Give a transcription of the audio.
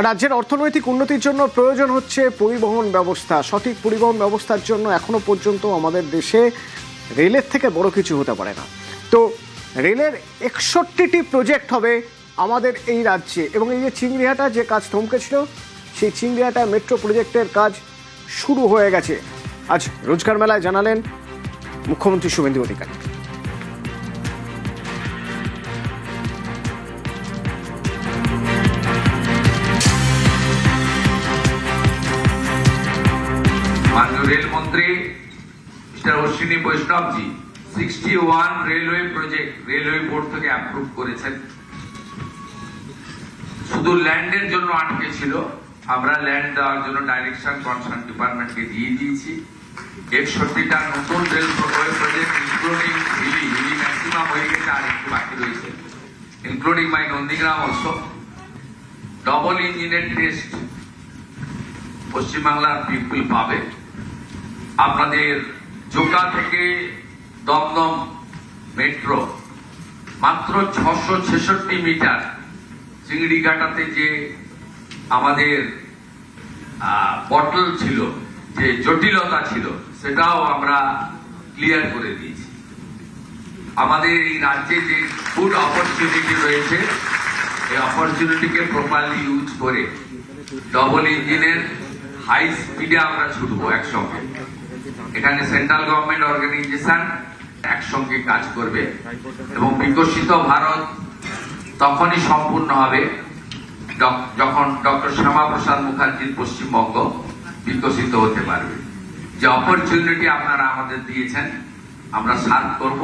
রাজ্যের অর্থনৈতিক উন্নতির জন্য প্রয়োজন হচ্ছে পরিবহন ব্যবস্থা। সঠিক পরিবহন ব্যবস্থার জন্য এখনো পর্যন্ত আমাদের দেশে রেলের থেকে বড় কিছু হতে পারে না। তো রেলের 61টি প্রজেক্ট হবে আমাদের এই রাজ্যে, এবং এই যে চিংড়িহাটা যে কাজ থমকেছিল, সেই চিংড়িহাটা মেট্রো প্রজেক্টের কাজ শুরু হয়ে গেছে। আজ রোজগার মেলায় জানালেন মুখ্যমন্ত্রী শুভেন্দু অধিকারী। माननीय रेल मंत्री मिस्टर अश्विनी वैष्णव जी 61 रेलवे प्रोजेक्ट रेलवे बोर्ड থেকে অ্যাপ্রুভ করেছেন। শুধু ল্যান্ডের জন্য আটকে ছিল, আমরা ল্যান্ড দেওয়ার জন্য ডাইরেকশন কনসার্ন ডিপার্টমেন্টকে দিয়ে দিয়েছি। 61টা নতুন rail project including Hili maximum হয়ে গেছে, আর একটু বাকি রয়েছে, including my Nandigram also. Double ইঞ্জিনের টেস্ট পশ্চিমবাংলার পিপল পাবে। আপনাদের জোকা থেকে দমদম মেট্রো মাত্র 666 মিটার। চিংড়িঘাটাতে যে আমাদের বটল ছিল, যে জটিলতা ছিল, সেটাও আমরা ক্লিয়ার করে দিয়েছি। আমাদের এই রাজ্যে যে গুড অপরচুনিটি রয়েছে, এই অপরচুনিটিকে প্রপারলি ইউজ করে ডবল ইঞ্জিনের হাই স্পিডে আমরা ছুটবো একসঙ্গে। এখানে সেন্ট্রাল গভর্নমেন্ট অর্গানাইজেশন একসঙ্গে কাজ করবে, এবং বিকশিত ভারত তখনই সম্পূর্ণ হবে যখন ডক্টর শ্যামাপ্রসাদ মুখার্জির পশ্চিমবঙ্গ বিকশিত হতে পারবে। যে অপরচুনিটি আপনারা আমাদের দিয়েছেন, আমরা সার্ভ করব।